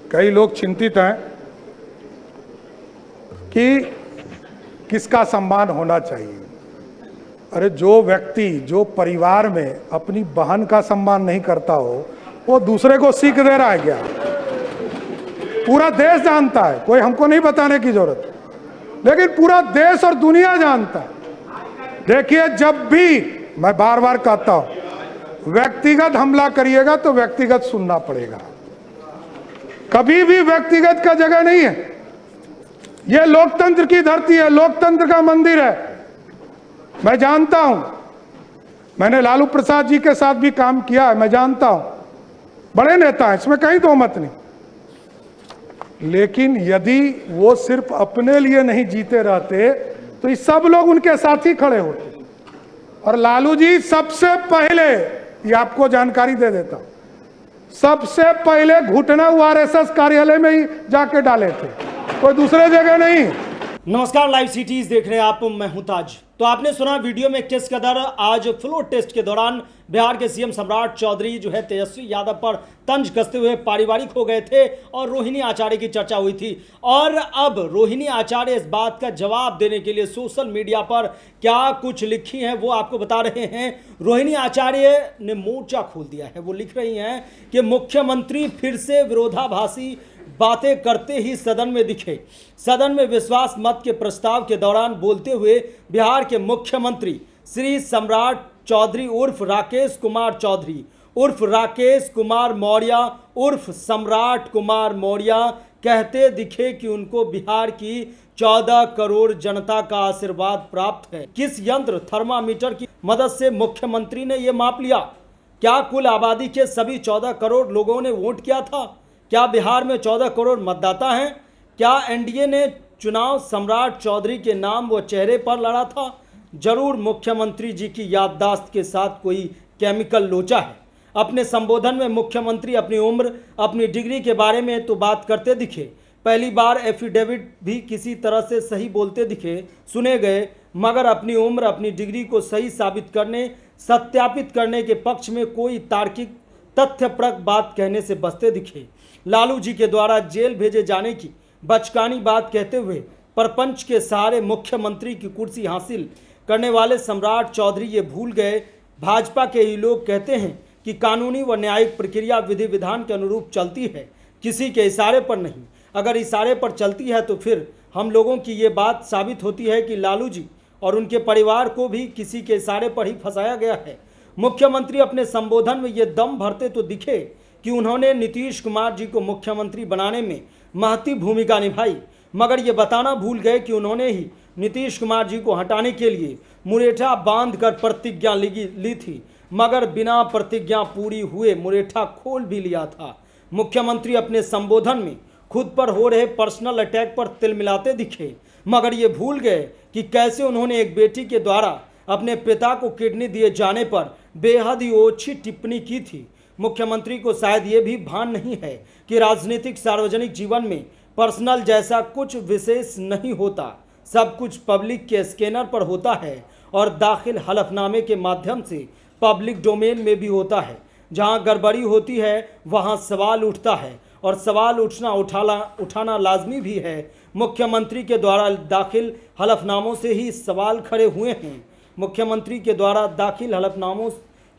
कई लोग चिंतित हैं कि किसका सम्मान होना चाहिए। अरे जो व्यक्ति जो परिवार में अपनी बहन का सम्मान नहीं करता हो वो दूसरे को सीख दे रहा है क्या? पूरा देश जानता है, कोई हमको नहीं बताने की जरूरत, लेकिन पूरा देश और दुनिया जानता है। देखिए, जब भी मैं बार बार कहता हूं व्यक्तिगत हमला करिएगा तो व्यक्तिगत सुनना पड़ेगा। कभी भी व्यक्तिगत का जगह नहीं है। यह लोकतंत्र की धरती है, लोकतंत्र का मंदिर है। मैं जानता हूं, मैंने लालू प्रसाद जी के साथ भी काम किया है, मैं जानता हूं, बड़े नेता हैं, इसमें कहीं दो मत नहीं। लेकिन यदि वो सिर्फ अपने लिए नहीं जीते रहते तो ये सब लोग उनके साथ ही खड़े होते। और लालू जी सबसे पहले, ये आपको जानकारी दे देता हूं, सबसे पहले घुटना आरएसएस कार्यालय में ही जाके डाले थे, कोई दूसरे जगह नहीं। नमस्कार, लाइव सिटीज देख रहे हैं आप, मैं हूं ताज। तो आपने सुना वीडियो में किस कदर आज फ्लोर टेस्ट के दौरान बिहार के सीएम सम्राट चौधरी जो है तेजस्वी यादव पर तंज कसते हुए पारिवारिक हो गए थे और रोहिणी आचार्य की चर्चा हुई थी। और अब रोहिणी आचार्य इस बात का जवाब देने के लिए सोशल मीडिया पर क्या कुछ लिखी हैं वो आपको बता रहे हैं। रोहिणी आचार्य ने मोर्चा खोल दिया है। वो लिख रही हैं कि मुख्यमंत्री फिर से विरोधाभासी बातें करते ही सदन में दिखे। सदन में विश्वास मत के प्रस्ताव के दौरान बोलते हुए बिहार के मुख्यमंत्री श्री सम्राट चौधरी उर्फ राकेश कुमार चौधरी उर्फ राकेश कुमार मौर्य उर्फ सम्राट कुमार मौर्य कहते दिखे कि उनको बिहार की 14 करोड़ जनता का आशीर्वाद प्राप्त है। किस यंत्र थर्मामीटर की मदद से मुख्यमंत्री ने यह माप लिया? क्या कुल आबादी के सभी 14 करोड़ लोगों ने वोट किया था? क्या बिहार में 14 करोड़ मतदाता हैं? क्या एनडीए ने चुनाव सम्राट चौधरी के नाम व चेहरे पर लड़ा था? जरूर मुख्यमंत्री जी की याददाश्त के साथ कोई केमिकल लोचा है। अपने संबोधन में मुख्यमंत्री अपनी उम्र, अपनी डिग्री के बारे में तो बात करते दिखे। पहली बार एफिडेविट भी किसी तरह से सही बोलते दिखे, सुने गए, मगर अपनी उम्र, अपनी डिग्री को सही साबित करने, सत्यापित करने के पक्ष में कोई तार्किक तथ्यप्रक बात कहने से बचते दिखे। लालू जी के द्वारा जेल भेजे जाने की बचकानी बात कहते हुए परपंच के सहारे मुख्यमंत्री की कुर्सी हासिल करने वाले सम्राट चौधरी ये भूल गए, भाजपा के ही लोग कहते हैं कि कानूनी व न्यायिक प्रक्रिया विधि विधान के अनुरूप चलती है, किसी के इशारे पर नहीं। अगर इशारे पर चलती है तो फिर हम लोगों की ये बात साबित होती है कि लालू जी और उनके परिवार को भी किसी के इशारे पर ही फंसाया गया है। मुख्यमंत्री अपने संबोधन में ये दम भरते तो दिखे कि उन्होंने नीतीश कुमार जी को मुख्यमंत्री बनाने में महती भूमिका निभाई, मगर ये बताना भूल गए कि उन्होंने ही नीतीश कुमार जी को हटाने के लिए मुरेठा बांधकर प्रतिज्ञा ली थी, मगर बिना प्रतिज्ञा पूरी हुए मुरेठा खोल भी लिया था। मुख्यमंत्री अपने संबोधन में खुद पर हो रहे पर्सनल अटैक पर तिलमिलाते दिखे, मगर ये भूल गए कि कैसे उन्होंने एक बेटी के द्वारा अपने पिता को किडनी दिए जाने पर बेहद ही ओछी टिप्पणी की थी। मुख्यमंत्री को शायद ये भी भान नहीं है कि राजनीतिक सार्वजनिक जीवन में पर्सनल जैसा कुछ विशेष नहीं होता, सब कुछ पब्लिक के स्कैनर पर होता है और दाखिल हलफनामे के माध्यम से पब्लिक डोमेन में भी होता है। जहां गड़बड़ी होती है वहां सवाल उठता है और सवाल उठाना लाजमी भी है। मुख्यमंत्री के द्वारा दाखिल हलफनामों से ही सवाल खड़े हुए हैं। मुख्यमंत्री के द्वारा दाखिल हलफनामों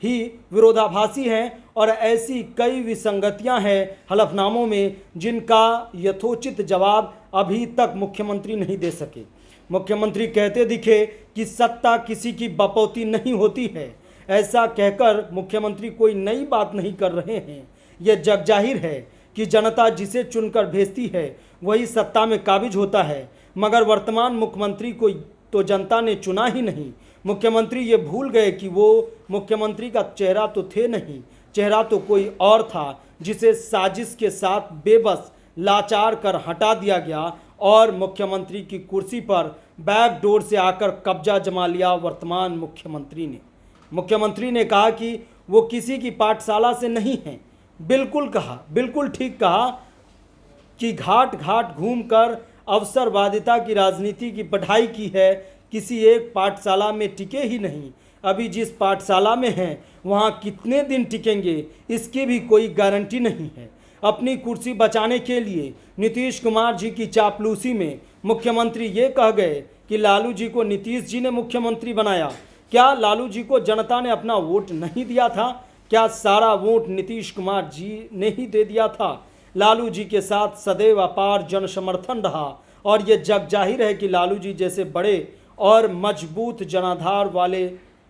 ही विरोधाभासी हैं और ऐसी कई विसंगतियां हैं हलफनामों में जिनका यथोचित जवाब अभी तक मुख्यमंत्री नहीं दे सके। मुख्यमंत्री कहते दिखे कि सत्ता किसी की बपौती नहीं होती है। ऐसा कहकर मुख्यमंत्री कोई नई बात नहीं कर रहे हैं। यह जग जाहिर है कि जनता जिसे चुनकर भेजती है वही सत्ता में काबिज होता है, मगर वर्तमान मुख्यमंत्री को तो जनता ने चुना ही नहीं। मुख्यमंत्री ये भूल गए कि वो मुख्यमंत्री का चेहरा तो थे नहीं, चेहरा तो कोई और था जिसे साजिश के साथ बेबस लाचार कर हटा दिया गया और मुख्यमंत्री की कुर्सी पर बैक डोर से आकर कब्जा जमा लिया वर्तमान मुख्यमंत्री ने। मुख्यमंत्री ने कहा कि वो किसी की पाठशाला से नहीं हैं। बिल्कुल कहा, बिल्कुल ठीक कहा कि घाट घाट घूमकर अवसरवादिता की राजनीति की पढ़ाई की है, किसी एक पाठशाला में टिके ही नहीं। अभी जिस पाठशाला में हैं वहाँ कितने दिन टिकेंगे इसकी भी कोई गारंटी नहीं है। अपनी कुर्सी बचाने के लिए नीतीश कुमार जी की चापलूसी में मुख्यमंत्री ये कह गए कि लालू जी को नीतीश जी ने मुख्यमंत्री बनाया। क्या लालू जी को जनता ने अपना वोट नहीं दिया था? क्या सारा वोट नीतीश कुमार जी ने ही दे दिया था? लालू जी के साथ सदैव अपार जन समर्थन रहा और ये जग जाहिर है कि लालू जी जैसे बड़े और मजबूत जनाधार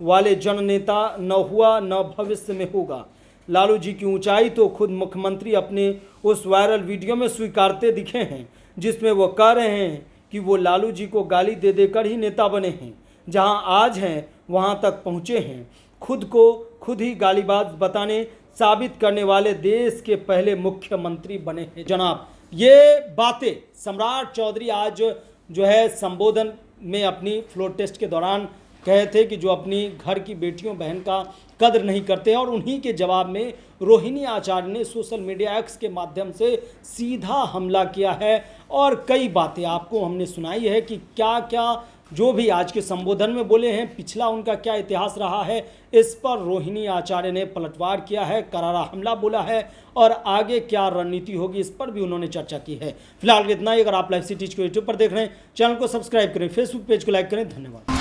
वाले जननेता न हुआ न भविष्य में होगा। लालू जी की ऊंचाई तो खुद मुख्यमंत्री अपने उस वायरल वीडियो में स्वीकारते दिखे हैं, जिसमें वो कह रहे हैं कि वो लालू जी को गाली दे देकर ही नेता बने हैं। जहां आज हैं वहां तक पहुंचे हैं। खुद को खुद ही गालीबाज बताने साबित करने वाले देश के पहले मुख्यमंत्री बने हैं। जनाब, ये बातें सम्राट चौधरी आज जो है संबोधन में अपनी फ्लोर टेस्ट के दौरान कहे थे कि जो अपनी घर की बेटियों बहन का कद्र नहीं करते हैं, और उन्हीं के जवाब में रोहिणी आचार्य ने सोशल मीडिया एक्स के माध्यम से सीधा हमला किया है और कई बातें आपको हमने सुनाई है कि क्या क्या जो भी आज के संबोधन में बोले हैं, पिछला उनका क्या इतिहास रहा है, इस पर रोहिणी आचार्य ने पलटवार किया है, करारा हमला बोला है और आगे क्या रणनीति होगी इस पर भी उन्होंने चर्चा की है। फिलहाल इतना ही। अगर आप लाइव सिटीज को यूट्यूब पर देख रहे हैं, चैनल को सब्सक्राइब करें, फेसबुक पेज को लाइक करें। धन्यवाद।